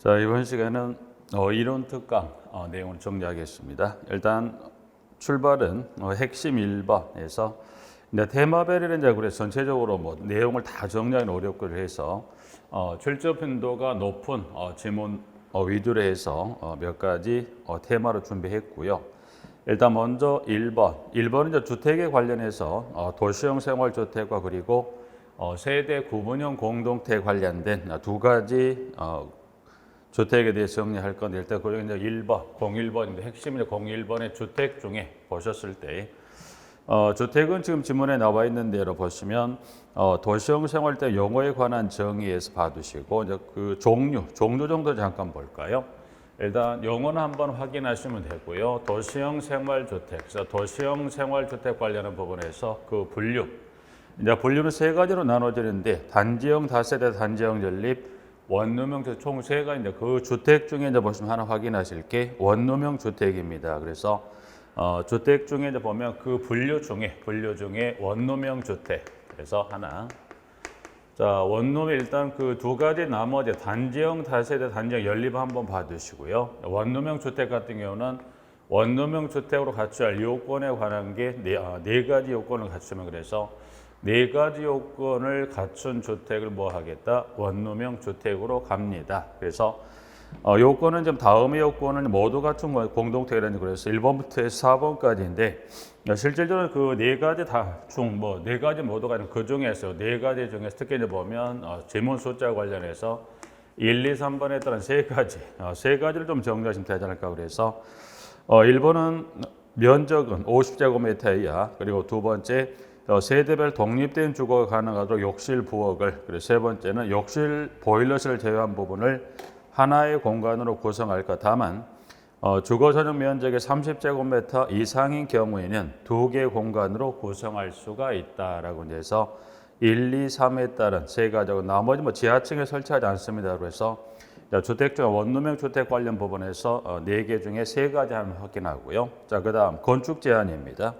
자, 이번 시간은 이론 특강 내용을 정리하겠습니다. 일단 출발은 핵심 1번에서 테마별을 이제 그래서 전체적으로 내용을 다 정리하기는 어렵고 해서 출제 빈도가 높은 지문 위주로 해서 몇 가지 테마로 준비했고요. 일단 먼저 1번. 1번은 이제 주택에 관련해서 도시형 생활주택과 그리고 세대 구분형 공동체 관련된 두 가지 주택에 대해서 정리할 건데 일단 그리고 이제 1번, 01번인데 핵심이 01번의 주택 중에 보셨을 때 주택은 지금 지문에 나와 있는 대로 보시면 도시형 생활 때 용어에 관한 정의에서 봐두시고 이제 그 종류 정도 잠깐 볼까요? 일단 용어는 한번 확인하시면 되고요. 도시형 생활주택, 그래서 도시형 생활주택 관련한 부분에서 그 분류, 이제 분류는 세 가지로 나눠지는데 단지형 다세대, 단지형 연립, 원룸형 주택 총 세 가지인데 그 주택 중에 이제 보시면 하나 확인하실 게 원룸형 주택입니다. 그래서 주택 중에 이제 보면 그 분류 중에 원룸형 주택. 그래서 하나. 자, 원룸이 일단 그 두 가지 나머지 단지형 다세대, 단지형 연립 한번 봐두시고요. 원룸형 주택 같은 경우는 원룸형 주택으로 갖춰야 할 요건에 관한 게 네 가지 요건을 갖추면 그래서 네 가지 요건을 갖춘 주택을 뭐 하겠다? 원룸형 주택으로 갑니다. 그래서 요건은 좀 다음의 요건은 모두 갖춘 공동택이라는 그래서 1번부터 해서 4번까지인데 실질적으로 그 네 가지 네 가지 모두가 그 중에서 네 가지 중에서 특히 이제 보면 지문 숫자 관련해서 1, 2, 3번에 따른 세 가지를 좀 정리하시면 되지 않을까 그래서 1번은 면적은 50제곱미터 이하 그리고 두 번째 세대별 독립된 주거가 가능하도록 욕실 부엌을 그리고 세 번째는 욕실 보일러실을 제외한 부분을 하나의 공간으로 구성할 것. 다만 주거 전용 면적의 30제곱미터 이상인 경우에는 두 개의 공간으로 구성할 수가 있다라고 해서 1, 2, 3에 따른 세 가지고 나머지 지하층에 설치하지 않습니다. 그래서 주택 중 원룸형 주택 관련 부분에서 네 개 중에 세 가지 한번 확인하고요. 자, 그다음 건축 제한입니다.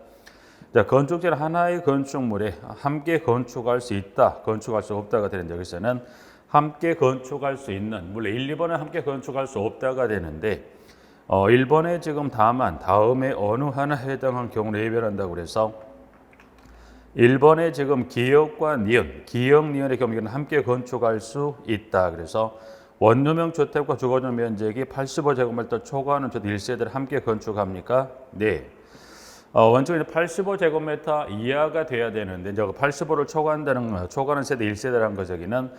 자, 건축 제한 하나의 건축물에 함께 건축할 수 있다, 건축할 수 없다가 되는데 여기서는 함께 건축할 수 있는, 물론 1, 2번은 함께 건축할 수 없다가 되는데 1번에 지금 다만 다음에 어느 하나에 해당한 경우를 예별한다고 그래서 1번에 지금 기역과 니은, 기역, 니은의 경우에는 함께 건축할 수 있다. 그래서 원룸형 주택과 주거용 면적이 85제곱미터 초과하는 주택 1세대를 함께 건축합니까? 네. 원칙은 85제곱미터 이하가 돼야 되는데 이제 85를 초과하는 세대 1세대라는 거 저기는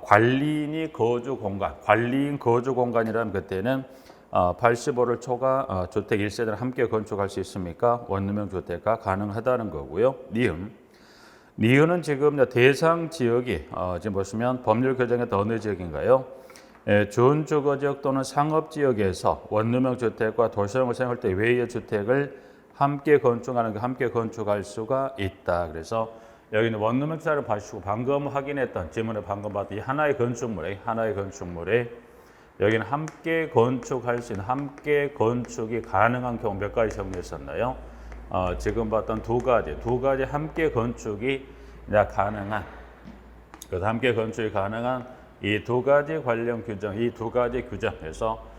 관리인이 거주 공간, 관리인 거주 공간이라면 그때는 85를 초과 주택 1세대를 함께 건축할 수 있습니까? 원룸형 주택가 가능하다는 거고요. 니은은 지금 대상 지역이 지금 보시면 법률 규정에 어느 지역인가요? 준주거지역 또는 상업지역에서 원룸형 주택과 도시형 생활 때 외의 주택을 함께 건축하는 게 함께 건축할 수가 있다. 그래서 여기는 원룸형 주택을 봐주시고 방금 확인했던 지문에 방금 봤던 이 하나의 건축물에 여기는 함께 건축할 수 있는 함께 건축이 가능한 경우 몇 가지 정리했었나요? 지금 봤던 두 가지 함께 건축이 가능한 그래서 함께 건축이 가능한 이 두 가지 관련 규정, 이 두 가지 규정에서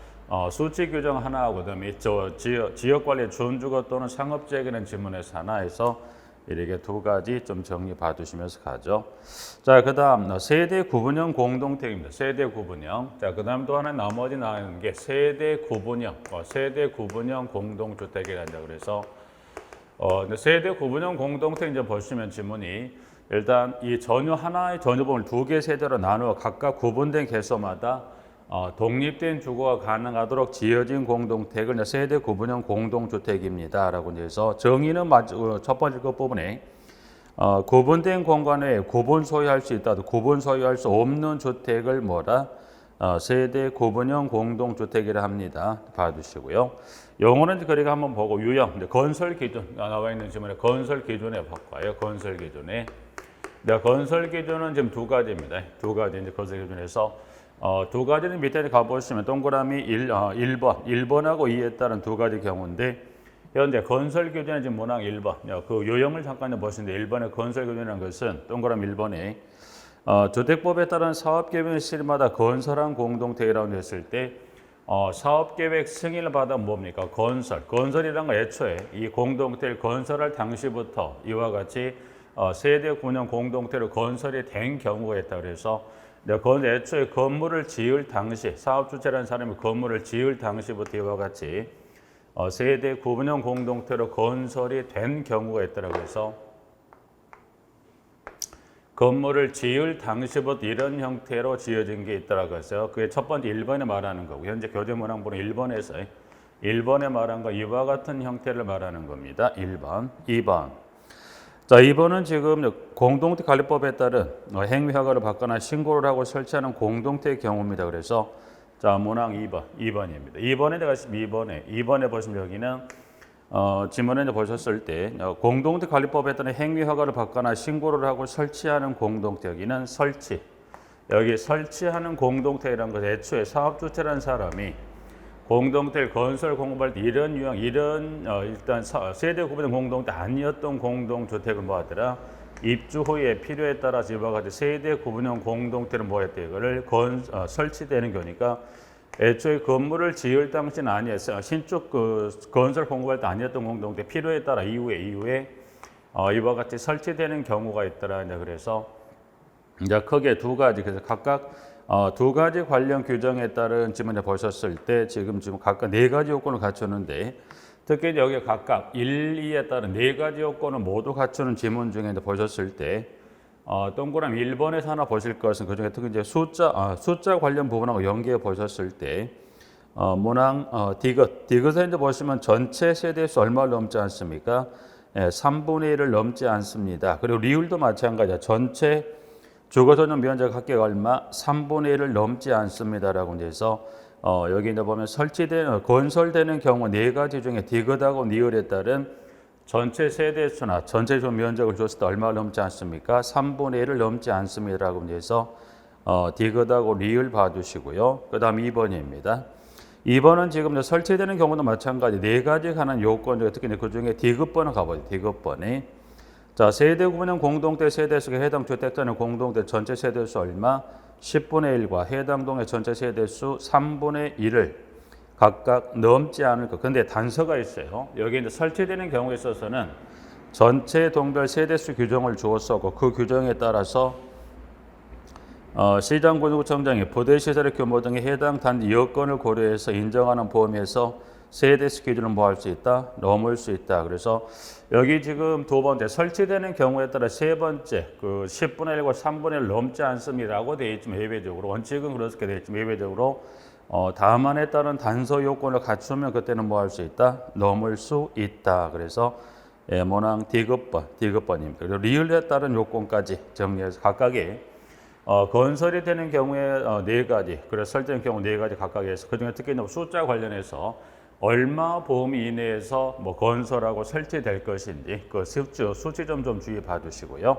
수치 규정 하나하고 그다음에 지역 관리 준주거 또는 상업지역이라는 지문에서 하나에서 이렇게 두 가지 좀 정리 봐두시면서 가죠. 자, 그다음 세대 구분형 공동택입니다. 세대 구분형. 자, 그다음 또 하나 나머지 나오는 게 세대 구분형 공동주택이란다. 그래서 세대 구분형 공동택 이제 보시면 지문이 일단 이 하나의 전유본을 두 개 세대로 나누어 각각 구분된 개소마다 독립된 주거가 가능하도록 지어진 공동택을 세대 구분형 공동주택입니다. 라고 해서 정의는 첫 번째 것 부분에 구분된 공간에 구분 소유할 수 있다, 구분 소유할 수 없는 주택을 세대 구분형 공동주택이라 합니다. 봐두시고요. 용어는 그리고 한번 보고 유형, 건설 기준 나와 있는 지문에 건설 기준에 바꿔요. 건설 기준에. 건설 기준은 지금 두 가지입니다. 두 가지 이제 건설 기준에서 두 가지는 밑에 가보시면 동그라미 1번하고 2에 따른 두 가지 경우인데 현재 건설 기준의 지금 문항 1번 그 요형을 잠깐 보시는데 1번의 건설 기준이라는 것은 동그라미 1번에 주택법에 따른 사업계획 시마다 건설한 공동체라고 했을 때 사업계획 승인을 받아 뭡니까? 건설이란 건 애초에 이 공동체를 건설할 당시부터 이와 같이 세대 군용 공동체로 건설이 된 경우가 있다. 그래서 애초에 건물을 지을 당시 사업주체라는 사람이 건물을 지을 당시부터 이와 같이 세대 구분형 공동체로 건설이 된 경우가 있더라고요. 그래서 건물을 지을 당시부터 이런 형태로 지어진 게 있더라고요. 그래서 그게 첫 번째 1번에 말하는 거고 현재 교재문항부는 1번에 말한 거 이와 같은 형태를 말하는 겁니다. 1번, 2번. 자, 2번은 지금 공동체 관리법에 따른 행위 허가를 받거나 신고를 하고 설치하는 공동체의 경우입니다. 그래서 자, 문항 2번입니다. 2번에 보시면 여기는 지문에 보셨을 때 공동체 관리법에 따른 행위 허가를 받거나 신고를 하고 설치하는 공동체 여기는 여기 설치하는 공동체라는 것 애초에 사업주체라는 사람이 공동체를 건설 공급할 때 이런 일단 세대 구분된 공동체 아니었던 공동주택을 뭐 하더라 입주 후에 필요에 따라서 이와 같이 세대 구분형 공동체를 뭐 했대 이거를 설치되는 거니까 애초에 건물을 지을 당시는 아니었어요. 신축 건설 공급할 때 아니었던 공동체 필요에 따라 이후에 이와 같이 설치되는 경우가 있더라. 이제 그래서 이제 크게 두 가지 그래서 각각 두 가지 관련 규정에 따른 지문에 보셨을 때 지금 각각 네 가지 요건을 갖추는데 특히 여기 각각 1, 2에 따른 네 가지 요건을 모두 갖추는 지문 중에 보셨을 때 동그라미 1번에서 하나 보실 것은 그중에 특히 이제 숫자 관련 부분하고 연계해 보셨을 때 문항 디귿에 이제 보시면 전체 세대수 얼마를 넘지 않습니까? 3분의 1을 넘지 않습니다. 그리고 리을도 마찬가지야. 전체 주거전용 면적 합계가 얼마? 3분의 1을 넘지 않습니다라고 해서 여기 이제 보면 건설되는 경우 네 가지 중에 디귿하고 니을에 따른 전체 세대수나 전체 주 면적을 줬을 때 얼마를 넘지 않습니까? 3분의 1을 넘지 않습니다라고 해서 디귿하고 리을 봐주시고요. 그 다음 2번입니다. 2번은 지금 설치되는 경우도 마찬가지 네 가지 관한 요건 중에 특히 그 중에 디귿번을 가보죠. 디귿번이 자, 세대 구분형 공동체 세대수에 해당 주택자는 공동체 전체 세대수 얼마? 10분의 1과 해당 동의 전체 세대수 3분의 1을 각각 넘지 않을 것. 근데 단서가 있어요. 여기 이제 설치되는 경우에 있어서는 전체 동별 세대수 규정을 주었었고 그 규정에 따라서 시장군구청장이 부대시설의 규모 등에 해당 단지 여건을 고려해서 인정하는 범위에서 세대수 기준을 뭐 할 수 있다? 넘을 수 있다. 그래서 여기 지금 두 번째 설치되는 경우에 따라 세 번째 그 10분의 1과 3분의 1 넘지 않습니다라고 되어 있지만 예외적으로 원칙은 그렇게 되어 있지만 예외적으로 다만에 따른 단서 요건을 갖추면 그때는 뭐 할 수 있다? 넘을 수 있다. 그래서 문항 디귿번입니다. 그리고 리을에 따른 요건까지 정리해서 각각의 건설이 되는 경우에 네 가지, 그래서 설정된 경우 네 가지 각각에서 그중에 특히 숫자 관련해서 얼마 범위 이내에서 뭐 건설하고 설치될 것인지 그 수치 좀 주의 봐주시고요.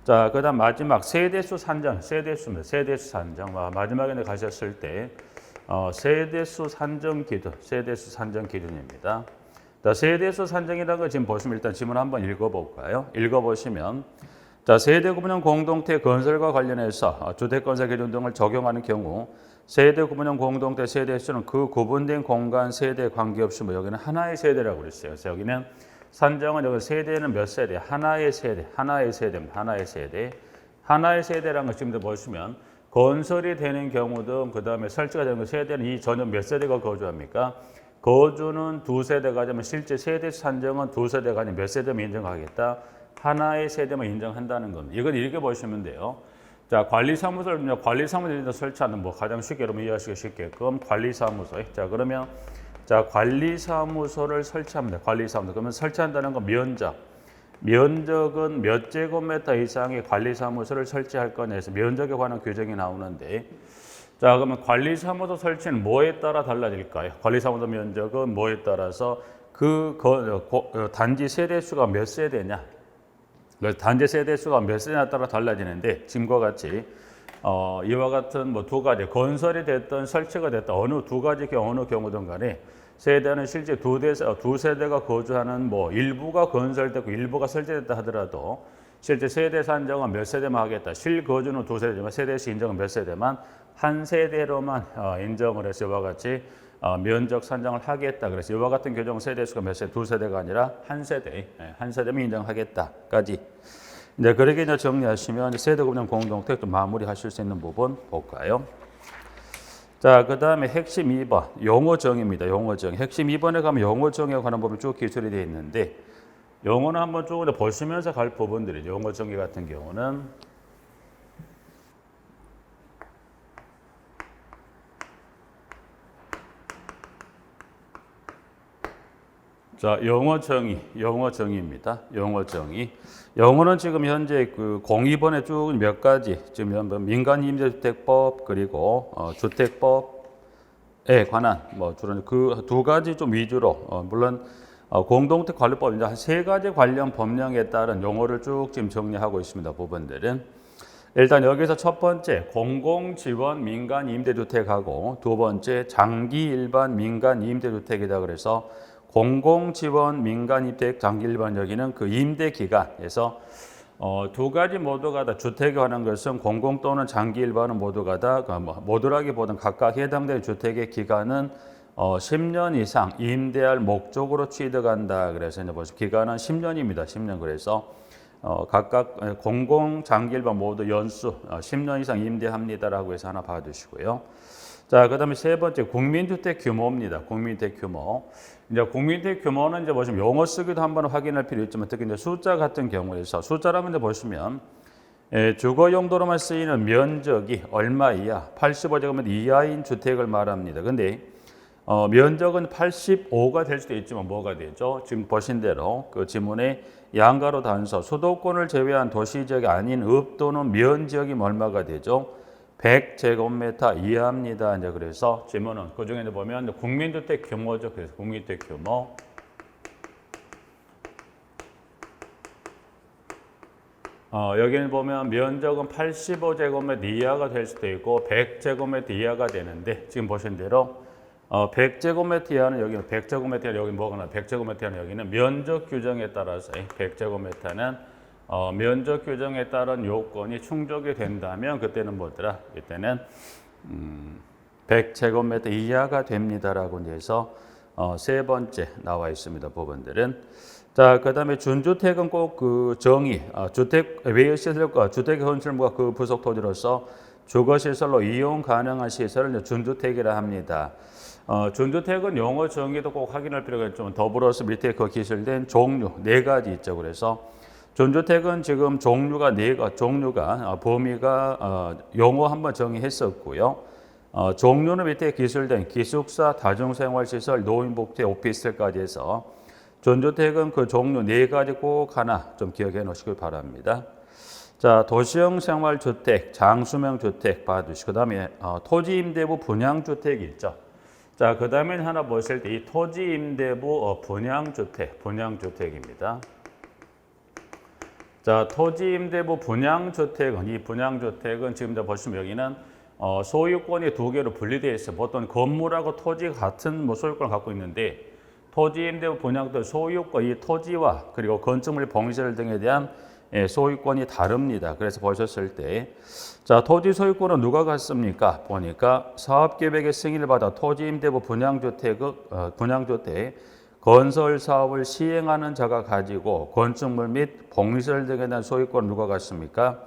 자, 그다음 마지막 세대수 산정, 세대수 산정. 마지막에 가셨을 때 세대수 산정 기준입니다. 자, 세대수 산정이라는 거 지금 보시면 일단 지문 한번 읽어볼까요? 읽어보시면 자, 세대 구분형 공동체 건설과 관련해서 주택건설 기준 등을 적용하는 경우 세대 구분형 공동체 세대수는 그 구분된 공간 세대에 관계없이 뭐 여기는 하나의 세대라고 그랬어요. 그래서 여기는 산정은 여기 세대는 몇 세대? 하나의 세대입니다. 하나의 세대라는 거 지금 보시면 건설이 되는 경우든 그 다음에 설치가 되는 세대는 이 전용 몇 세대가 거주합니까? 거주는 두 세대가 되면 실제 세대 산정은 두 세대가 아니면 몇 세대만 인정하겠다? 하나의 세대만 인정한다는 겁니다. 이건 이렇게 보시면 돼요. 자, 관리사무소를 설치하는 뭐 가장 쉽게 여러분 이해하시기 쉽게끔 관리사무소. 자, 그러면 자, 관리사무소를 설치합니다. 관리사무소. 그러면 설치한다는 건 면적은 몇 제곱미터 이상의 관리사무소를 설치할 거냐 해서 면적에 관한 규정이 나오는데 자, 그러면 관리사무소 설치는 뭐에 따라 달라질까요? 관리사무소 면적은 뭐에 따라서 단지 세대수가 몇 세대냐? 단지 세대수가 몇 세대냐에 따라 달라지는데 지금과 같이 이와 같은 뭐 두 가지 건설이 됐든 설치가 됐든 어느 경우든 간에 세대는 실제 두 세대가 거주하는 뭐 일부가 건설되고 일부가 설치됐다 하더라도 실제 세대 산정은 몇 세대만 하겠다. 실거주는 2세대지만 세대시 인정은 몇 세대만 한 세대로만 인정을 해서 이와 같이 면적 산정을 하겠다. 그래서 이와 같은 교정 세대수가 몇 세대? 2세대가 아니라 한 세대, 한 세대면 인정하겠다까지. 이제 그렇게 이제 정리하시면 세대구분 공동택 좀 마무리하실 수 있는 부분 볼까요? 자, 그 다음에 핵심 2번 용어정의입니다. 용어정의. 핵심 2번에 가면 용어정의에 관한 부분이 쭉 기술이 되어 있는데 용어는 한번 쭉 보시면서 갈 부분들이죠. 용어정의 같은 경우는 자, 용어정의입니다. 용어정의. 용어는 지금 현재 그 02번에 쭉 몇 가지, 지금 민간임대주택법 그리고 주택법에 관한 주로 그 두 가지 좀 위주로 물론 공동택 관리법 이제 한 3가지 관련 법령에 따른 용어를 쭉 지금 정리하고 있습니다. 부분들은 일단 여기서 첫 번째 공공지원 민간 임대주택하고 두 번째 장기 일반 민간 임대주택이다 그래서 공공지원 민간임대 장기 일반 여기는 그 임대 기간에서 두 가지 모두가 다 주택에 관한 것은 공공 또는 장기 일반은 모두가 다 모두라기보다는 각각 해당될 주택의 기간은 10년 이상 임대할 목적으로 취득한다. 그래서 이제 보시면 기간은 10년입니다. 10년 그래서 각각 공공 장기 일반 모두 연수 10년 이상 임대합니다라고 해서 하나 봐두시고요. 자, 그다음에 세 번째 국민주택 규모입니다. 국민주택 규모. 이제 국민주택 규모는 이제 보시면 용어 쓰기도 한번 확인할 필요 있지만 특히 이제 숫자 같은 경우에서 숫자라면 이제 보시면 주거 용도로만 쓰이는 면적이 얼마 이하, 85제곱미터 이하인 주택을 말합니다. 근데 면적은 85가 될 수도 있지만 뭐가 되죠? 지금 보신 대로 그 지문에 양가로 단서 수도권을 제외한 도시 지역이 아닌 읍 또는 면 지역이 얼마가 되죠? 100제곱미터 이하입니다. 이제 그래서 지문은 그 중에 보면 국민주택 규모죠. 그래서 국민주택 규모. 여기는 보면 면적은 85제곱미터 이하가 될 수도 있고 100제곱미터 이하가 되는데 지금 보신 대로 100제곱미터 이하는 여기는 100제곱미터 이하 여기 뭐가 나 100제곱미터 이하는 여기는 면적 규정에 따라서 100제곱미터는 면적 규정에 따른 요건이 충족이 된다면 그때는 뭐더라? 이때는 100제곱미터 이하가 됩니다라고 해서 세 번째 나와 있습니다. 부분들은 자, 그다음에 준주택은 꼭 그 정의 주택 외의 시설과 주택의 건설물과 그 부속 토지로서 주거 시설로 이용 가능한 시설을 준주택이라 합니다. 준주택은 용어 정의도 꼭 확인할 필요가 있지만 더불어서 밑에 그 기술된 종류 4가지 있죠. 그래서 준주택은 지금 종류가 범위가 용어 한번 정의했었고요. 종류는 밑에 기술된 기숙사, 다중생활시설, 노인복지, 오피스텔까지 해서 준주택은 그 종류 4가지 꼭 하나 좀 기억해 놓으시길 바랍니다. 자, 도시형 생활주택, 장수명 주택 봐두시고 그다음에 토지임대부 분양주택이 있죠. 자, 그다음에 하나 보실 때 이 토지임대부 분양주택입니다. 자, 토지임대부 분양주택은 이 분양주택은 지금 보시면 여기는 소유권이 2개로 분리되어 있어요. 보통 건물하고 토지 같은 소유권을 갖고 있는데 토지임대부 분양도 소유권 이 토지와 그리고 건축물 봉시설 등에 대한 소유권이 다릅니다. 그래서 보셨을 때 자, 토지 소유권은 누가 갖습니까? 보니까 사업계획의 승인을 받아 토지임대부 분양주택 건설 사업을 시행하는 자가 가지고 건축물 및 봉시설 등에 대한 소유권을 누가 갖습니까?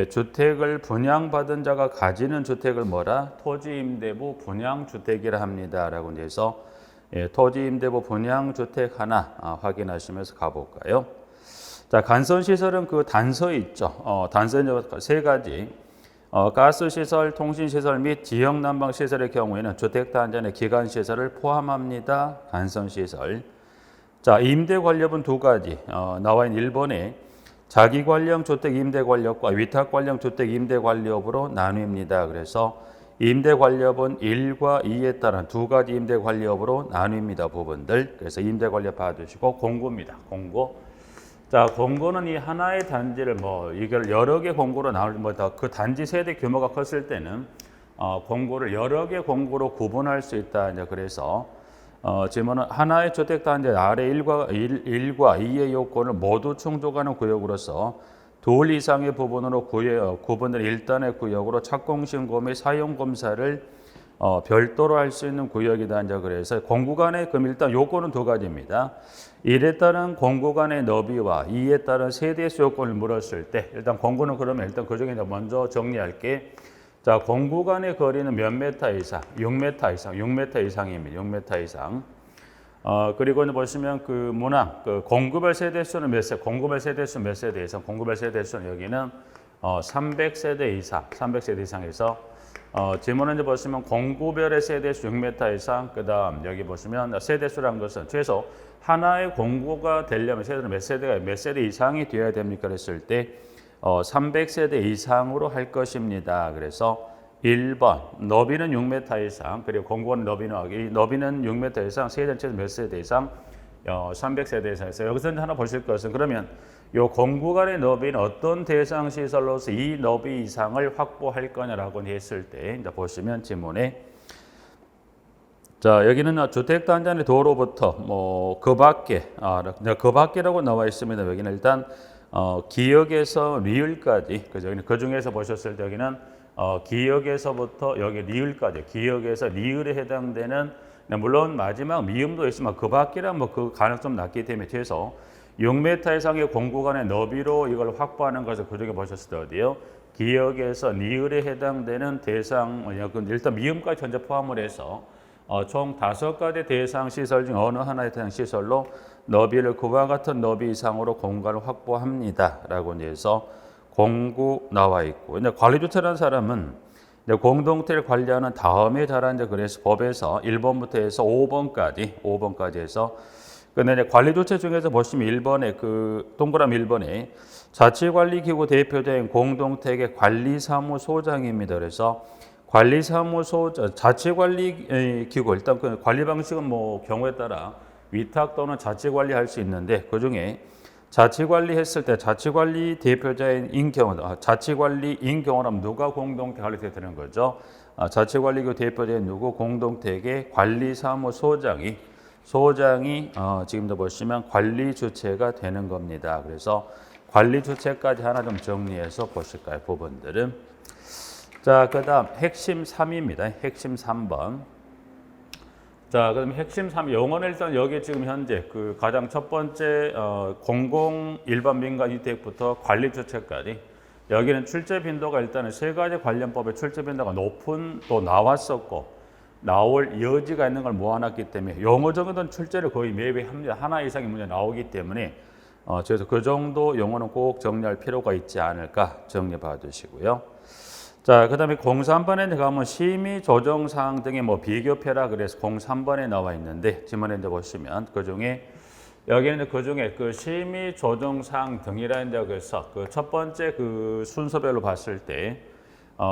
주택을 분양받은 자가 가지는 주택을 뭐라? 토지임대부 분양주택이라 합니다라고 해서 토지임대부 분양주택 하나 확인하시면서 가볼까요? 자, 간선시설은 그 단서 있죠. 단서는 3가지. 가스시설, 통신시설 및 지역난방시설의 경우에는 주택단지 안에 기관시설을 포함합니다. 간선시설. 자, 임대관리업은 2가지. 나와 있는 1번에 자기관리형 주택 임대관리업과 위탁관리형 주택 임대관리업으로 나뉩니다. 그래서 임대관리업은 1과 2에 따른 2가지 임대관리업으로 나뉩니다. 부분들. 그래서 임대관리업 봐주시고 공고입니다. 공고. 자, 공고는 이 하나의 단지를 이걸 여러 개 공고로 나올 그 단지 세대 규모가 컸을 때는 공고를 여러 개 공고로 구분할 수 있다. 이제 그래서 지금은 하나의 주택 단지 아래 1과 2의 요건을 모두 충족하는 구역으로서 둘 이상의 부분으로 구분된 일단의 구역으로 착공신고 및 사용검사를 별도로 할 수 있는 구역이다. 이제 그래서 공구간의 그럼 일단 요건은 두 가지입니다. 1에 따른 공구간의 너비와 2에 따른 세대수 요건을 물었을 때 일단 공구는 그러면 일단 그 중에 먼저 정리할게. 자, 공구간의 거리는 몇 미터 이상? 6m 이상, 6m 이상입니다. 6m 이상. 그리고 이제 보시면 그 문항, 그 공구별 세대수는 몇 세대, 공구별 세대수 몇 세대 이상, 공구별 세대수는 여기는 300세대 이상, 300세대 이상에서 지문은 이제 보시면 공구별의 세대수 6m 이상, 그 다음 여기 보시면 세대수라는 것은 최소 하나의 공구가 되려면 세대는 몇 세대 이상이 되어야 됩니까? 그랬을 때 300세대 이상으로 할 것입니다. 그래서 1번 너비는 6m 이상, 그리고 공구간의 너비는 6m 이상, 세대는 최소 몇 세대 이상? 300세대 이상에서 여기서 하나 보실 것은 그러면 이 공구간의 너비는 어떤 대상 시설로서 이 너비 이상을 확보할 거냐라고 했을 때 이제 보시면 지문에 자 여기는 주택단지 도로부터 뭐 그 밖에라고 나와 있습니다. 여기는 일단 기역에서 리을까지 그죠? 그 중에서 보셨을 때 여기는 기역에서부터 여기 리을까지 기역에서 리을에 해당되는 물론 마지막 미음도 있지만 그 밖이란 뭐 그 가능성 낮기 때문에 최소 6m 이상의 공구간의 너비로 이걸 확보하는 것을 그 중에 보셨을 때 어디요? 기역에서 리을에 해당되는 대상 일단 미음까지 전체 포함을 해서 총 5가지 대상 시설 중 어느 하나의 대상 시설로 너비를 그와 같은 너비 이상으로 공간을 확보합니다. 라고 해서 공구 나와 있고, 이제 관리주체라는 사람은 이제 공동체를 관리하는 다음에 자란 이제 그래서 법에서 1번부터 해서 5번까지 해서 근데 이제 관리주체 중에서 보시면 1번에 그 동그라미 1번에 자치관리기구 대표자인 공동택의 관리사무소장입니다. 그래서 관리사무소 자치관리기구 일단 그 관리 방식은 뭐 경우에 따라 위탁 또는 자치관리할 수 있는데 그 중에 자치관리했을 때 자치관리 대표자인 자치관리인 경우라면 누가 공동택 관리돼야 되는 거죠? 자치관리기구 대표자인 누구 공동택의 관리사무소장이 지금도 보시면 관리 주체가 되는 겁니다. 그래서 관리 주체까지 하나 좀 정리해서 보실까요? 부분들은. 자, 그 다음 핵심 3입니다. 핵심 3번. 자, 그럼 핵심 3, 영어는 일단 여기 지금 현재 그 가장 첫 번째 공공 일반 민간 주택부터 관리 주체까지 여기는 출제 빈도가 일단은 세 가지 관련법의 출제 빈도가 높은 또 나왔었고 나올 여지가 있는 걸 모아놨기 때문에 영어 정도는 출제를 거의 매회 합니다. 하나 이상의 문제 나오기 때문에 그래서 그 정도 영어는 꼭 정리할 필요가 있지 않을까 정리해 봐 주시고요. 자, 그 다음에 03번에 가면 심의 조정 사항 등의 뭐 비교표라 그래서 03번에 나와 있는데 지문에 이제 보시면 그 중에 여기는 그 중에 그 심의 조정 사항 등이라는 데서 그 첫 번째 그 순서별로 봤을 때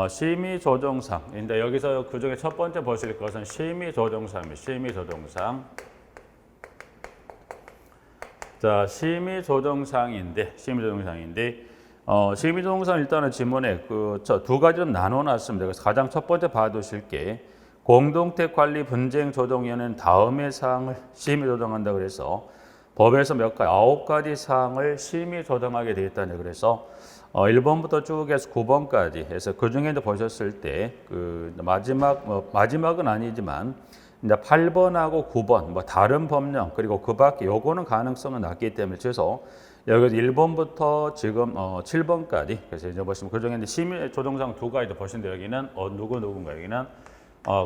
심의 조정 사항 인데 여기서 그 중에 첫 번째 보실 것은 심의 조정 사항입니다. 심의 조정 사항. 자, 심의 조정 사항인데 심의조정상 일단은 지문에 그 두 가지로 나눠놨습니다. 그래서 가장 첫 번째 봐두실 게 공동택 관리 분쟁 조정위원회는 다음의 사항을 심의 조정한다 그래서 법에서 9가지 사항을 심의 조정하게 되어 있다는 그래서 1번부터 쭉 해서 9번까지 해서 그 중에 보셨을 때 그 마지막은 아니지만 이제 8번하고 9번 뭐 다른 법령 그리고 그 밖에 요거는 가능성은 낮기 때문에 최소 여기 1번부터 지금 7번까지 그래서 이제 보시면 그 중에 심의 조정상 두 가지 보시는데 여기는 누군가 여기는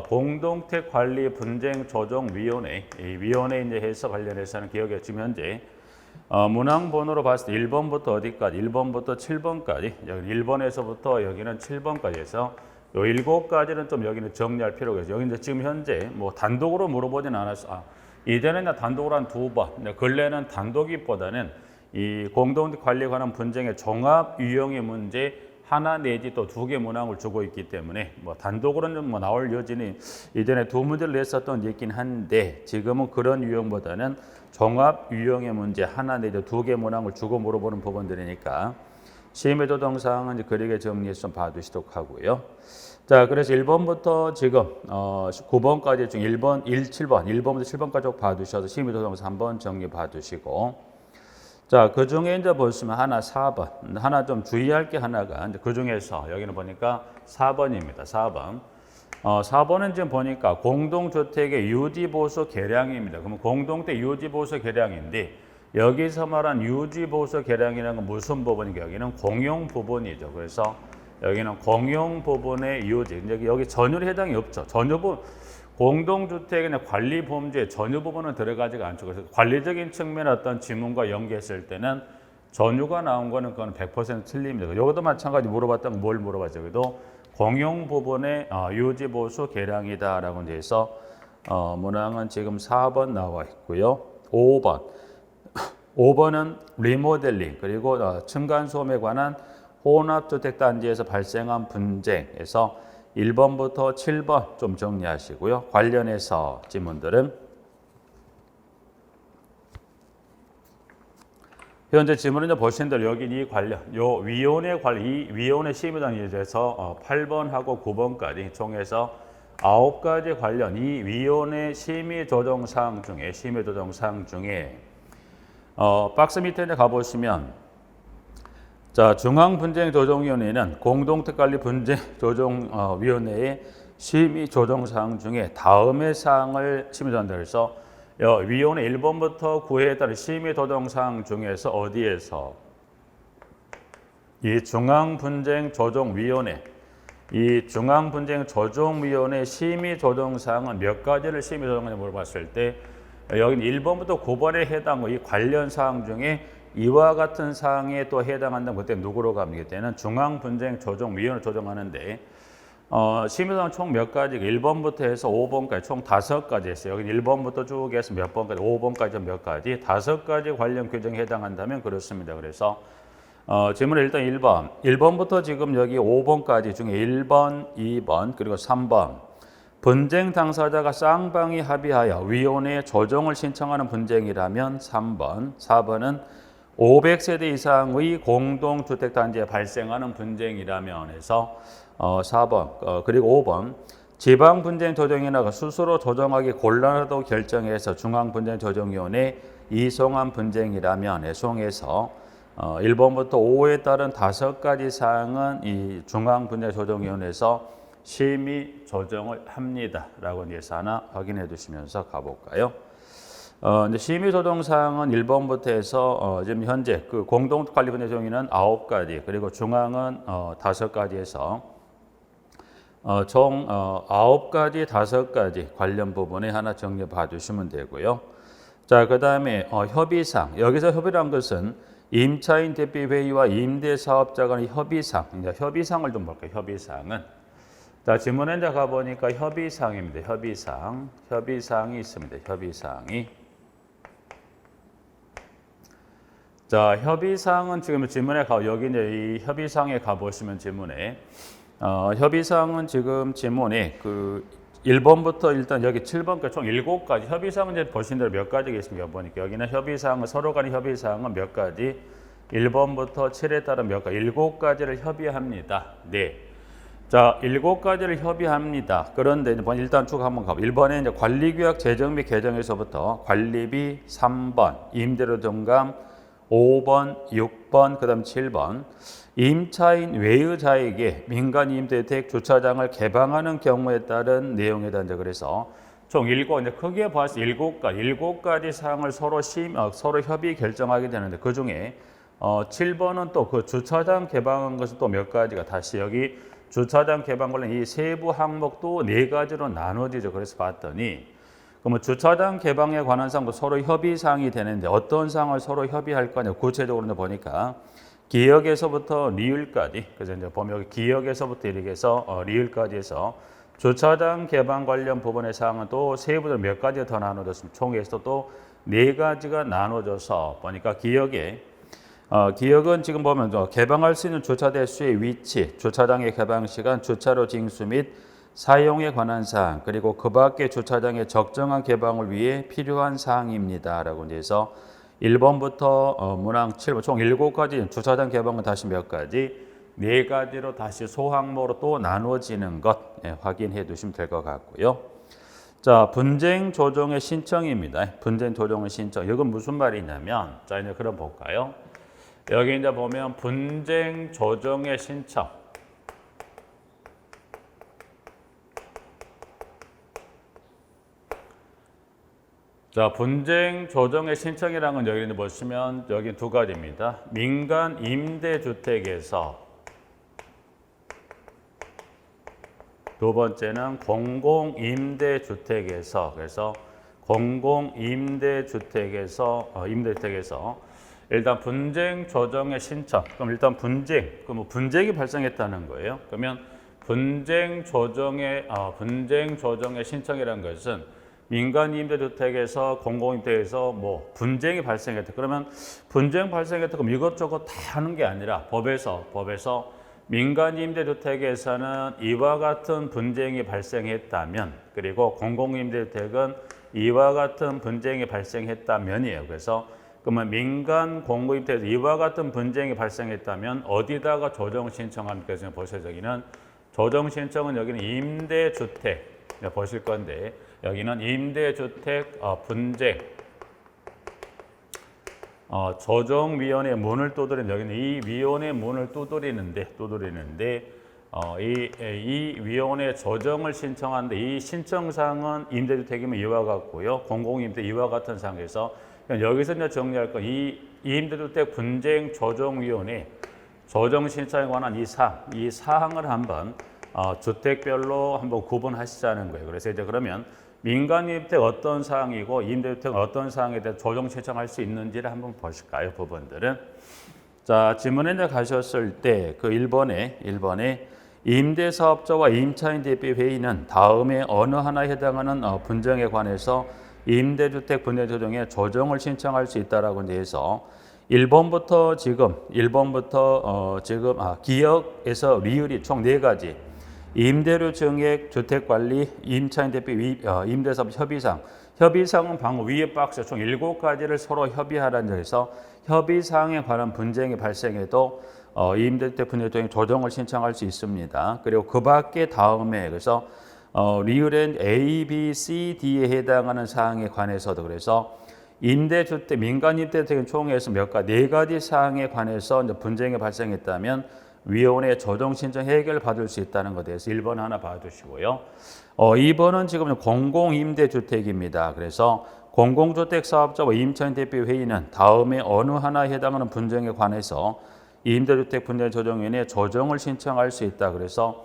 공동택 관리 분쟁 조정 위원회 이 위원회 이제 해서 관련해서는 기억에 지금 현재 문항 번호로 봤을 때 1번부터 어디까지 1번부터 7번까지 여기 1번에서부터 여기는 7번까지 해서 요 7가지는 좀 여기는 정리할 필요가 있어요. 여기 이제 지금 현재 뭐 단독으로 물어보진 않았어. 이전에는 단독으로 한 2번 근래는 단독이보다는 이 공동택 관리에 관한 분쟁의 종합 유형의 문제 하나 내지 또 2개 문항을 주고 있기 때문에 뭐 단독으로는 뭐 나올 여지는 이전에 2문제를 냈었던 있긴 한데 지금은 그런 유형보다는 종합 유형의 문제 하나 내지 2개 문항을 주고 물어보는 부분들이니까 심의 조정 사항은 그리게 정리해서 좀 봐두시도록 하고요. 자, 그래서 1번부터 지금 9번까지 중 1번, 7번, 1번부터 7번까지 봐두셔서 심의 조정 3번 정리 봐두시고 자, 그 중에 이제 보시면 하나 4번. 하나 좀 주의할 게 하나가 이제 그 중에서 여기는 보니까 4번입니다. 4번. 4번은 지금 보니까 공동주택의 유지보수 계량입니다. 그러면 공동주택 유지보수 계량인데 여기서 말한 유지보수 계량이라는 건 무슨 부분인가? 여기는 공용 부분이죠. 그래서 여기는 공용 부분의 유지. 여기 전유에 해당이 없죠. 전유 부분 공동주택의 관리 범주에 전유 부분은 들어가지가 않죠. 그래서 관리적인 측면의 어떤 지문과 연계했을 때는 전유가 나온 거는 그건 100% 틀립니다. 여기도 마찬가지 물어봤던 건 뭘 물어봤죠? 그래도 공용 부분의 유지보수 계량이다라고 돼 있어 문항은 지금 4번 나와 있고요. 5번. 5번은 리모델링 그리고 층간소음에 관한 혼합주택단지에서 발생한 분쟁에서 1번부터 7번 좀 정리하시고요. 관련해서 지문들은 현재 지문은 보신 대로 여기 이 관련, 요 위원회 관련, 이 위원회 심의단에 대해서 8번하고 9번까지 총해서 9가지 관련 이 위원회 심의 조정 사항 중에 박스 밑에 가보시면 자, 중앙분쟁조정위원회는 공동특관리 분쟁조정위원회의 심의 조정 사항 중에 다음의 사항을 심의한다 그래서 위원회 1번부터 9회에 따른 심의 조정 사항 중에서 어디에서 이 중앙분쟁조정위원회 심의 조정 사항은 몇 가지를 심의 조정하냐 물어봤을 때 여기는 1번부터 9번에 해당 이 관련 사항 중에 이와 같은 사항에 또 해당한다면 그때 누구로 갑니까? 그때는 중앙분쟁조정위원회 조정하는데 심의사항 총 몇 가지? 1번부터 해서 5번까지 총 5가지 했어요. 여기 1번부터 쭉 해서 몇 번까지? 5번까지 몇 가지? 5가지 관련 규정에 해당한다면 그렇습니다. 그래서 질문은 일단 1번. 1번부터 지금 여기 5번까지 중에 1번, 2번, 그리고 3번. 분쟁 당사자가 쌍방이 합의하여 위원회에 조정을 신청하는 분쟁이라면 3번. 4번은 500세대 이상의 공동주택단지에 발생하는 분쟁이라면 해서 4번 그리고 5번 지방분쟁조정위원회가 스스로 조정하기 곤란하다고 결정해서 중앙분쟁조정위원회 이송한 분쟁이라면 해송해서 1번부터 5에 따른 5가지 사항은 이 중앙분쟁조정위원회에서 심의 조정을 합니다라고 해서 하나 확인해 두시면서 가볼까요? 이제 심의 조정 사항은 1번부터 해서 지금 현재 그 공동관리분쟁조정위는 9가지 그리고 중앙은 5가지 해서 총 9가지 5가지 관련 부분에 하나 정리해 봐주시면 되고요. 자, 그 다음에 협의상 여기서 협의란 것은 임차인 대표회의와 임대사업자 간의 협의상 이제 협의상을 좀 볼까요? 협의상은 자, 지문에 이제 가보니까 협의상입니다. 협의상이 있습니다. 협의상이 자, 협의사항은 지금 지문에 여기 이제 이 협의사항에 가보시면 지문에 협의사항은 지금 지문에 그 1번부터 일단 여기 7번까지 총 7가지 협의사항은 이제 보신 대로 몇 가지가 있습니까? 보니까 여기는 협의사항은 서로 간의 협의사항은 몇 가지 1번부터 7에 따른 몇 가지 7가지를 협의합니다. 네. 자, 7가지를 협의합니다. 그런데 일단 쭉 한번 가보. 1번에 이제 관리규약 제정 및 개정에서부터 관리비 3번, 임대료 정감 5번, 6번, 그 다음 7번 임차인 외의자에게 민간 임대주택 주차장을 개방하는 경우에 따른 내용에 대한 그래서 총 7, 이제 크게 봐서 7가지 사항을 서로 협의 결정하게 되는데 그 중에 7번은 또 그 주차장 개방한 것은 또 몇 가지가 다시 여기 주차장 개방 관련 이 세부 항목도 4가지로 나눠지죠. 그래서 봤더니 그러면 주차장 개방에 관한 사항도 서로 협의 사항이 되는데 어떤 사항을 서로 협의할 거냐 구체적으로 보니까 기역에서부터 리을까지 그래서 이제 보면 여기 기역에서부터 이렇게 해서 리을까지 해서 주차장 개방 관련 부분의 사항은 또 세부적으로 몇 가지가 더 나눠졌습니다. 총에서 또 4가지가 나눠져서 보니까 기역은 지금 보면 개방할 수 있는 주차 대수의 위치, 주차장의 개방 시간, 주차로 징수 및 사용에 관한 사항, 그리고 그 밖의 주차장의 적정한 개방을 위해 필요한 사항입니다. 라고 해서 1번부터 문항 7번 총 7가지 주차장 개방은 다시 몇 가지? 4가지로 다시 소항목으로 또 나누어지는 것 확인해 두시면 될 것 같고요. 자, 분쟁 조정의 신청입니다. 분쟁 조정의 신청. 이건 무슨 말이냐면, 자, 이제 그럼 볼까요? 여기 이제 보면 분쟁 조정의 신청. 자, 분쟁 조정의 신청이라는 건 여기 보시면 여기 두 가지입니다. 민간 임대주택에서 두 번째는 공공임대주택에서 그래서 공공임대주택에서 임대주택에서 일단 분쟁 조정의 신청. 그럼 일단 그럼 분쟁이 발생했다는 거예요. 그러면 분쟁 조정의 신청이라는 것은 민간 임대주택에서 공공임대에서 뭐 분쟁이 발생했다. 그러면 분쟁 발생했다. 그럼 이것저것 다 하는 게 아니라 법에서 민간 임대주택에서는 이와 같은 분쟁이 발생했다면, 그리고 공공임대주택은 이와 같은 분쟁이 발생했다면이에요. 그래서 그러면 민간 공공임대에서 이와 같은 분쟁이 발생했다면 어디다가 조정 신청합니까? 지금 보세요. 여기는 조정 신청은 여기는 임대주택 보실 건데 여기는 임대주택 분쟁 조정위원회 문을 두드리는 여기는 이 위원회 문을 두드리는데 이 위원회 조정을 신청하는데 이 신청사항은 임대주택이면 이와 같고요. 공공임대 이와 같은 사항에서 여기서 이제 정리할 건 이 임대주택 분쟁 조정위원회 조정 신청에 관한 이 사항을 한번 주택별로 한번 구분하시자는 거예요. 그래서 이제 그러면 민간임대주택 어떤 사항이고 임대주택 어떤 사항에 대해 조정 신청할 수 있는지를 한번 보실까요? 부분들은. 자, 지문에 이제 가셨을 때 그 1번에 임대사업자와 임차인 대표 회의는 다음에 어느 하나에 해당하는 분쟁에 관해서 임대주택 분쟁 조정에 조정을 신청할 수 있다라고 이제 해서 1번부터 지금 기역에서 리을이 총 4가지. 임대료 증액, 주택관리, 임차인 대표 임대사업 협의상은 방금 위에 박스 총 7가지를 서로 협의하라는 점에서 협의사항에 관한 분쟁이 발생해도 임대주택 분쟁 조정에 조정을 신청할 수 있습니다. 그리고 그 밖에 다음에 그래서 리을엔 A, B, C, D에 해당하는 사항에 관해서도 그래서 임대주택, 민간임대주택 총회에서 4가지 사항에 관해서 이제 분쟁이 발생했다면 위원회 조정 신청 해결 받을 수 있다는 것에 대해서 1번 하나 봐주시고요. 2번은 지금 공공임대주택입니다. 그래서 공공주택 사업자와 임차인 대표 회의는 다음에 어느 하나에 해당하는 분쟁에 관해서 임대주택 분쟁 조정위원회 조정을 신청할 수 있다. 그래서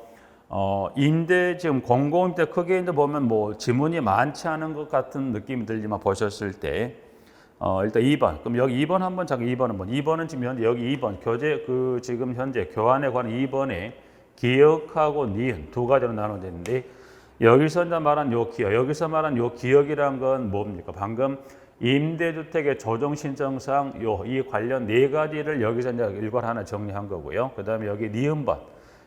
지금 공공임대 크게 이제 보면 뭐 지문이 많지 않은 것 같은 느낌이 들지만 보셨을 때 일단 2번. 그럼 여기 2번 한번 잠깐 2번은 지금 현재 여기 2번 지금 현재 교환에 관한 2번에 기역하고 니은 두 가지로 나눠졌는데 여기서 말한 요 기역이란 건 뭡니까? 방금 임대주택의 조정 신청상 이 관련 4가지를 여기서 이제 일괄 하나 정리한 거고요. 그다음에 여기 니은번.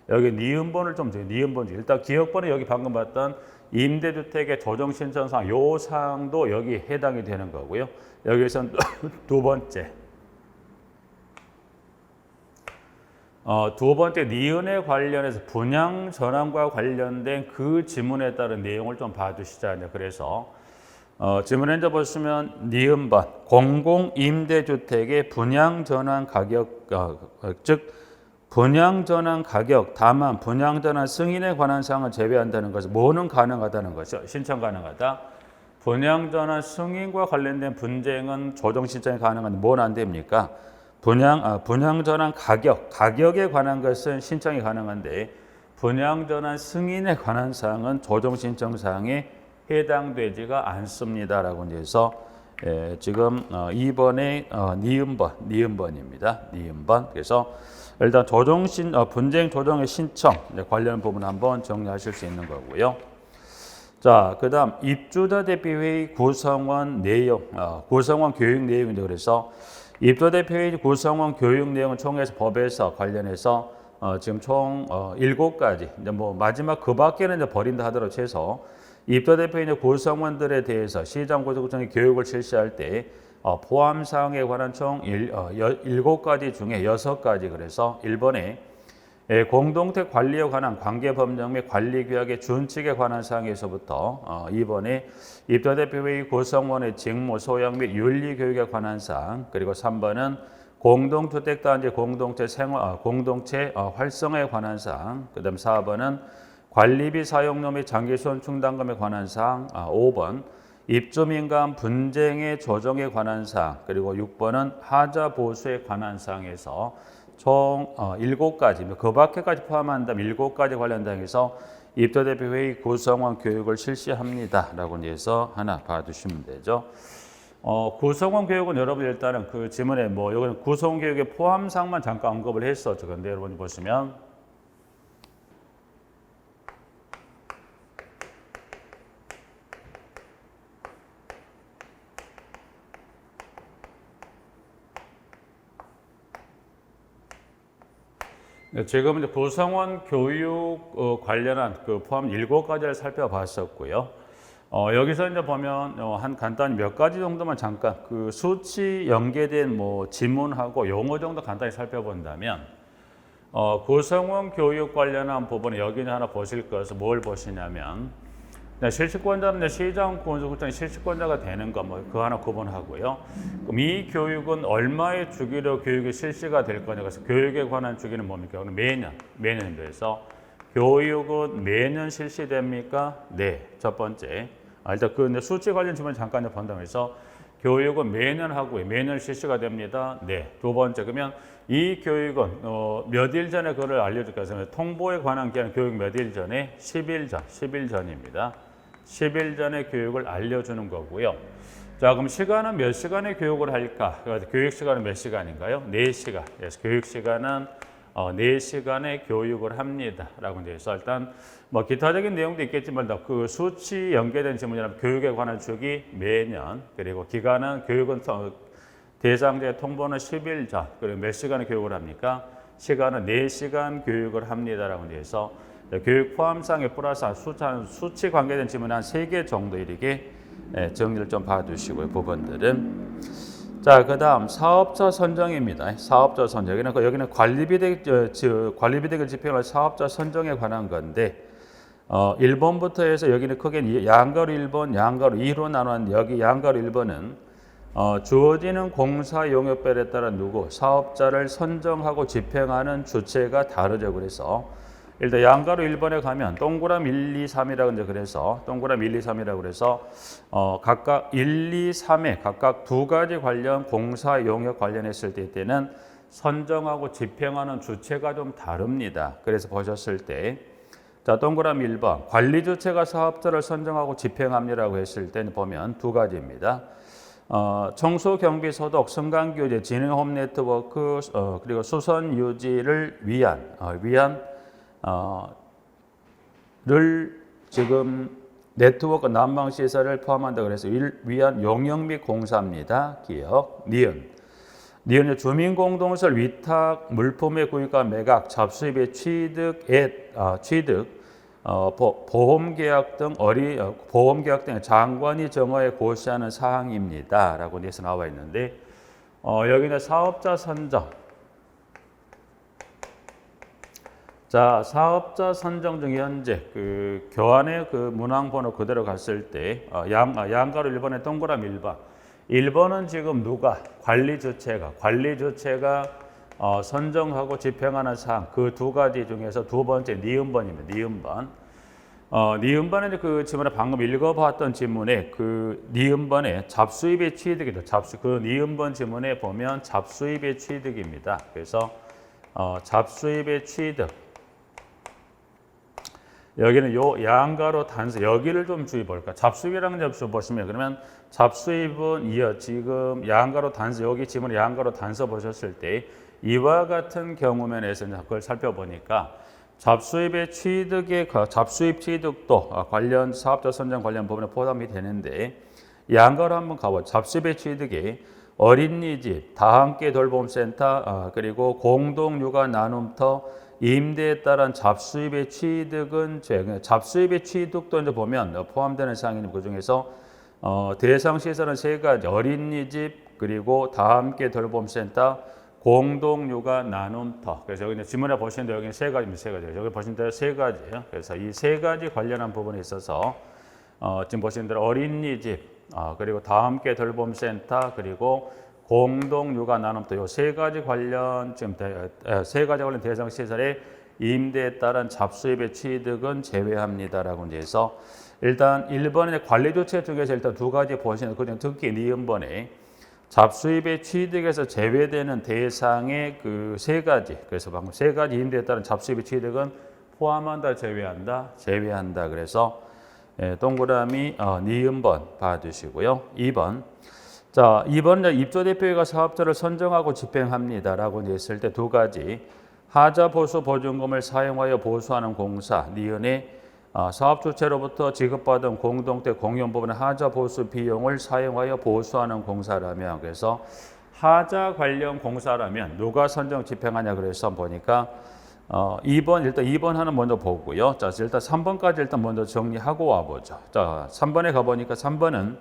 여기 니은번을 좀 니은번 일단 기역번은 여기 방금 봤던 임대주택의 조정 신청상 요 사항도 여기 해당이 되는 거고요. 여기서는 두 번째 니은에 관련해서 분양 전환과 관련된 그 지문에 따른 내용을 좀 봐주시자. 그래서 지문에 이제 보시면 니은번 공공임대주택의 분양 전환 가격 즉 분양 전환 가격 다만 분양 전환 승인에 관한 사항을 제외한다는 것은 뭐는 가능하다는 것이죠. 신청 가능하다. 분양 전환 승인과 관련된 분쟁은 조정 신청이 가능한데 뭐는 안 됩니까? 분양 전환 가격에 관한 것은 신청이 가능한데 분양 전환 승인에 관한 사항은 조정 신청 사항에 해당되지가 않습니다라고 해서 지금 2번의 니은번입니다. 니은번. 그래서 일단 분쟁 조정의 신청 관련 부분 한번 정리하실 수 있는 거고요. 자, 그다음 입주자 대표회의 구성원 내용, 구성원 교육 내용인데 그래서 입주자 대표회의 구성원 교육 내용은 총회에서 법에서 관련해서 지금 총 7가지. 이제 뭐 마지막 그 밖에는 이제 버린다 하더라도 최소 입주자 대표회의 구성원들에 대해서 시장구조구청이 교육을 실시할 때 포함 사항에 관한 총 7가지 중에 6가지. 그래서 1번에 공동체 관리에 관한 관계법령 및 관리규약의 준칙에 관한 사항에서부터 2번에 입도대표회의 구성원의 직무, 소양 및 윤리교육에 관한 사항, 그리고 3번은 공동주택단지 공동체 활성화에 관한 사항, 그 다음 4번은 관리비 사용료 및 장기수원 충당금에 관한 사항, 5번 입주민간 분쟁의 조정에 관한 사항, 그리고 6번은 하자 보수에 관한 사항에서 총 7가지, 그 밖에까지 포함한다면 7가지 관련 사항에서 입도대표회의 구성원 교육을 실시합니다 라고 해서 하나 봐두시면 되죠. 구성원 교육은 여러분 일단은 그 지문에 이건 구성원 교육의 포함사항만 잠깐 언급을 했었죠. 근데 여러분이 보시면 지금 이제 구성원 교육 관련한 그 포함 7가지를 살펴봤었고요. 여기서 이제 보면 한 간단히 몇 가지 정도만 잠깐 그 수치 연계된 지문하고 용어 정도 간단히 살펴본다면 구성원 교육 관련한 부분에 여기는 하나 보실 것은 뭘 보시냐면 실시권자는 시장 건설국장이 실시권자가 되는 거 그 하나 구분하고요. 그럼 이 교육은 얼마의 주기로 교육이 실시가 될 거냐. 그래서 교육에 관한 주기는 뭡니까? 매년입니다. 그래서 교육은 매년 실시됩니까? 네. 첫 번째. 일단 그 수치 관련 질문 잠깐 본다고 해서 교육은 매년 하고요. 매년 실시가 됩니다. 네. 두 번째. 그러면 이 교육은 몇 일 전에 그걸 알려줄까요? 통보에 관한 기한 교육 몇 일 전에? 10일 전입니다. 10일 전에 교육을 알려주는 거고요. 자, 그럼 시간은 몇 시간의 교육을 할까? 교육 시간은 몇 시간인가요? 4시간. 그래서 교육 시간은 4시간의 교육을 합니다. 라고 되어 있어. 일단 기타적인 내용도 있겠지만 그 수치 연계된 질문이라면 교육에 관한 주기 매년, 그리고 기간은 교육은 대상자 통보는 10일 전, 그리고 몇 시간의 교육을 합니까? 시간은 4시간 교육을 합니다라고 되어 있어. 교육 포함사항에 플러스 수치 관계된 질문 한 3개 정도 이렇게 정리를 좀 봐두시고요. 부분들은. 자, 그 다음 사업자 선정입니다. 사업자 선정. 여기는 관리비대결 집행할 사업자 선정에 관한 건데 1번부터 해서 여기는 크게 양가로 1번, 양가로 2로 나누는 여기 양가로 1번은 주어지는 공사 용역별에 따라 사업자를 선정하고 집행하는 주체가 다르죠. 그래서 일단 양가로 1번에 가면 동그라미 1, 2, 3이라고 그래서 동그라미 1, 2, 3이라고 그래서 각각 1, 2, 3에 각각 2가지 관련 공사 용역 관련했을 때는 선정하고 집행하는 주체가 좀 다릅니다. 그래서 보셨을 때 자, 동그라미 1번 관리 주체가 사업자를 선정하고 집행합니다라고 했을 때는 보면 2가지입니다. 청소, 경비, 소독, 승강교제, 진흥홈 네트워크 그리고 수선 유지를 를 지금 네트워크 난방 시설을 포함한다 그래서 위한 용역 및 공사입니다. 기억, 니은 주민공동시설 위탁 물품의 구입과 매각, 잡수입의 취득, 보험계약 등의 장관이 정하에 고시하는 사항입니다라고 해서 나와 있는데 여기는 사업자 선정. 자, 사업자 선정 중 현재 그 교환의 그 문항 번호 그대로 갔을 때 양가로 1번에 동그라미 1번. 1번은 지금 누가 관리 주체가 선정하고 집행하는 사항 그 2가지 중에서 두 번째 니은번입니다. 니은번은 그 지문에 방금 읽어봤던 지문에 그 니은번에 잡수입의 취득이죠. 그 니은번 지문에 보면 잡수입의 취득입니다. 그래서 잡수입의 취득. 여기는 요 양가로 단서 여기를 좀 주의 볼까. 잡수입이라는 접수 보시면 그러면 잡수입은 지금 양가로 단서 여기 지문에 양가로 단서 보셨을 때 이와 같은 경우면에서 그걸 살펴보니까 잡수입의 잡수입 취득도 관련 사업자 선정 관련 부분에 포함이 되는데 양가로 한번 가보죠. 잡수입의 취득이 어린이집, 다함께 돌봄센터 그리고 공동육아 나눔터 임대에 따른 잡수입의 취득은 잡수입의 취득도 이제 보면 포함되는 사항이 그 중에서 대상 시설은 3가지 어린이집 그리고 다함께 돌봄센터 공동유가 나눔터. 그래서 여기 지문에 보시는데 여기는 세 가지입니다. 세 가지. 여기 보시는 대로 세 가지예요. 그래서 이 세 가지 관련한 부분에 있어서 지금 보시는 대로 어린이집, 그리고 다함께 돌봄센터, 그리고 공동유가 나눔터 요 세 가지 관련 지금 세 가지 관련 대상 시설의 임대에 따른 잡수입의 취득은 제외합니다라고 이제 해서 일단 1번의 관리 조치 중에서 일단 두 가지 보시는 그중 특히 니은번에 잡수입의 취득에서 제외되는 대상의 그 세 가지, 그래서 방금 세 가지 임대에 따른 잡수입의 취득은 포함한다, 제외한다, 제외한다. 그래서 동그라미 니은번 봐주시고요. 2번. 자, 2번은 입주대표회가 사업자를 선정하고 집행합니다라고 했을 때 두 가지. 하자 보수 보증금을 사용하여 보수하는 공사, 니은의 사업 주체로부터 지급받은 공동대 공용 부분의 하자 보수 비용을 사용하여 보수하는 공사라면, 그래서 하자 관련 공사라면 누가 선정 집행하냐 그래서 보니까 2번 일단 2번 하나 먼저 보고요. 자, 일단 3번까지 일단 먼저 정리하고 와보죠. 자, 3번에 가보니까 3번은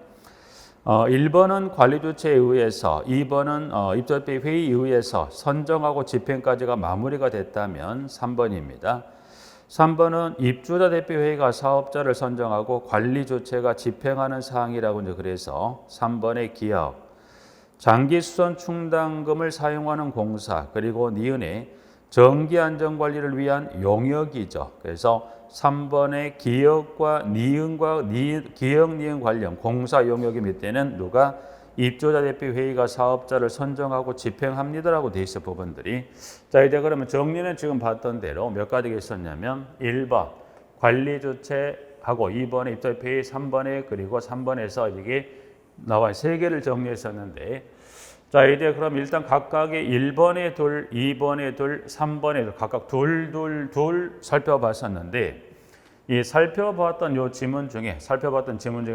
1번은 관리 주체에 의해서, 2번은 입주대표 회의에 의해서 선정하고 집행까지가 마무리가 됐다면 3번입니다. 3번은 입주자 대표 회의가 사업자를 선정하고 관리 주체가 집행하는 사항이라고 이제 그래서 3번의 기업, 장기 수선 충당금을 사용하는 공사, 그리고 니은의 정기 안전 관리를 위한 용역이죠. 그래서 3번의 기역과 니은과 기역 니은 관련 공사 용역의 밑에는 누가 입주자 대표 회의가 사업자를 선정하고 집행합니다라고 돼 있어 부분들이. 자, 이제 그러면 정리는 지금 봤던 대로 몇 가지가 있었냐면 1번 관리 주체하고 2번에 입주자 대표 회의, 3번에 그리고 3번에서 이게 나와 세 개를 정리했었는데, 자, 이제 그럼 일단 각각의 1번에 둘, 2번에 둘, 3번에 둘 각각 둘 살펴봤었는데, 이 살펴봤던 요 지문 중에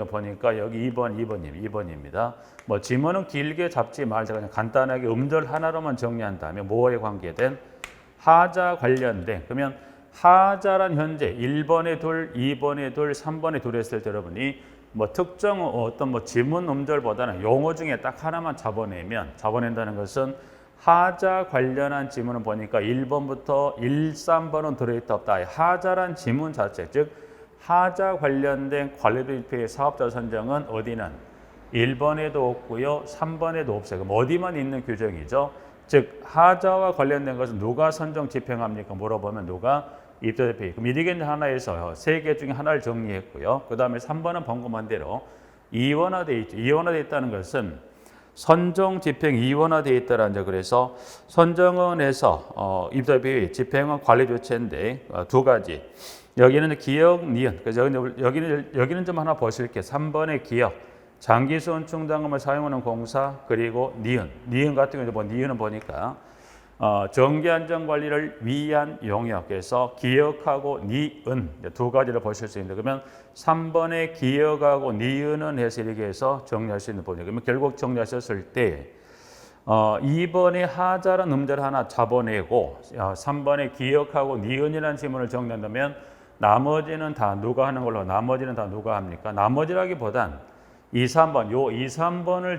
보니까 여기 2번입니다. 뭐 지문은 길게 잡지 말자 그냥 간단하게 음절 하나로만 정리한 다음에 뭐에 관계된 하자 관련된, 그러면 하자란 현재 1번에 둘, 2번에 둘, 3번에 둘 했을 때 여러분이 뭐 특정 어떤 뭐 지문 음절보다는 용어 중에 딱 하나만 잡아낸다는 것은 하자 관련한 지문을 보니까 1번부터 1, 3번은 들어있다 없다. 하자란 지문 자체, 즉 하자 관련된 관리대표의 사업자 선정은 어디는 1번에도 없고요, 3번에도 없어요. 그럼 어디만 있는 규정이죠? 즉 하자와 관련된 것은 누가 선정 집행합니까? 물어보면 누가? 입주대표. 그럼 이게 하나에서 세 개 중에 하나를 정리했고요. 그 다음에 3번은 번금한 대로 이원화되어 있죠. 이원화되어 있다는 것은 선정 집행 이원화되어 있다라는, 그래서 선정원에서 입주대표 집행은 관리 주체인데 두 가지. 여기는 기역 니은. 그래서 여기는 좀 하나 보실게요. 3번의 기역, 장기수원 충당금을 사용하는 공사, 그리고 니은 같은 경우 니은은 보니까 정기안전관리를 위한 용역에서 기역하고 니은 두 가지를 보실 수 있는데, 그러면 3번의 기역하고 니은은 해서 이렇게 해서 정리할 수 있는 부분이에요. 그러면 결국 정리하셨을 때 2번의 하자란 음절 하나 잡아내고 3번의 기역하고 니은이라는 지문을 정리한다면 나머지는 다 누가 하는 걸로, 나머지는 다 누가 합니까? 나머지라기보단 2, 3번을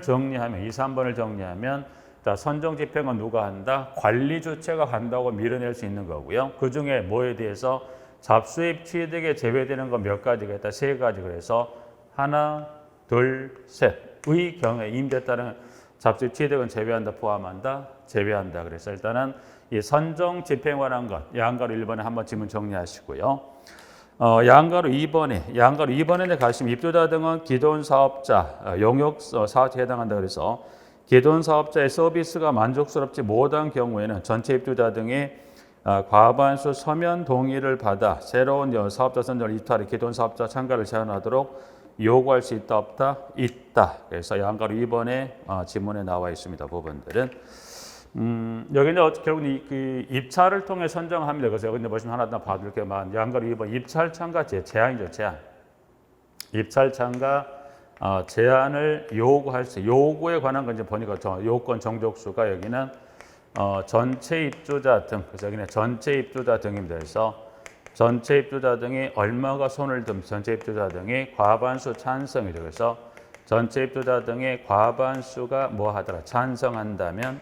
정리하면 자, 선정 집행은 누가 한다? 관리 주체가 한다고 밀어낼 수 있는 거고요. 그 중에 뭐에 대해서 잡수입 취득에 제외되는 건 몇 가지가 있다? 세 가지. 그래서 하나, 둘, 셋의 경우에 임대에 따른 잡수입 취득은 제외한다, 포함한다, 제외한다. 그래서 일단은 이 선정 집행에 관한 것 양가로 1번에 한번 지문 정리하시고요. 양가로 2번에 가시면 입주자 등은 기존 사업자 용역 사업자에 해당한다. 그래서 기존 사업자의 서비스가 만족스럽지 못한 경우에는 전체 입주자 등의 과반수 서면 동의를 받아 새로운 사업자 선정을 이탈해 기존 사업자 참가를 제한하도록 요구할 수 있다 없다? 있다. 그래서 양가로 2번에 지문에 나와 있습니다. 부분들은 여기는 결국 그 입찰을 통해 선정합니다. 그래서 여기 보시면 하나 봐둘게만 양가로 2번 입찰 참가 제한이죠. 제한. 입찰 참가 제한을 요구할 수, 요구에 관한 건 이제 보니까 요건 정족수가 여기는 전체 입주자 등, 그래서 여기는 전체 입주자 등입니다. 그래서 전체 입주자 등이 얼마가 손을 든 전체 입주자 등의 과반수 찬성이죠. 그래서 전체 입주자 등의 과반수가 뭐 하더라? 찬성한다면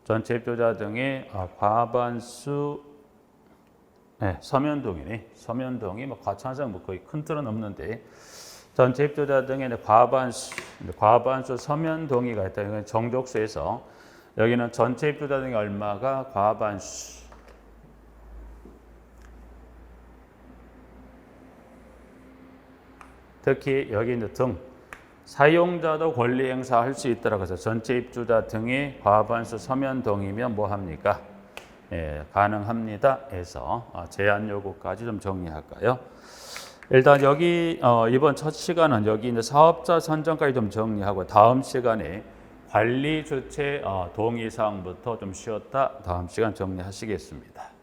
전체 입주자 등의 과반수 서면동이네. 서면동이 뭐 과천상 뭐 거의 큰 틀은 없는데 전체 입주자 등의 과반수 서면동의가 있다. 이건 정족수에서 여기는 전체 입주자 등의 얼마가 과반수. 특히 여기 이제 등 사용자도 권리 행사할 수 있다라고 해서 전체 입주자 등의 과반수 서면 동의면 뭐 합니까? 가능합니다. 해서 제한 요구까지 좀 정리할까요? 일단 여기 이번 첫 시간은 여기 이제 사업자 선정까지 좀 정리하고 다음 시간에 관리 주체 동의 사항부터 좀 쉬었다 다음 시간 정리하시겠습니다.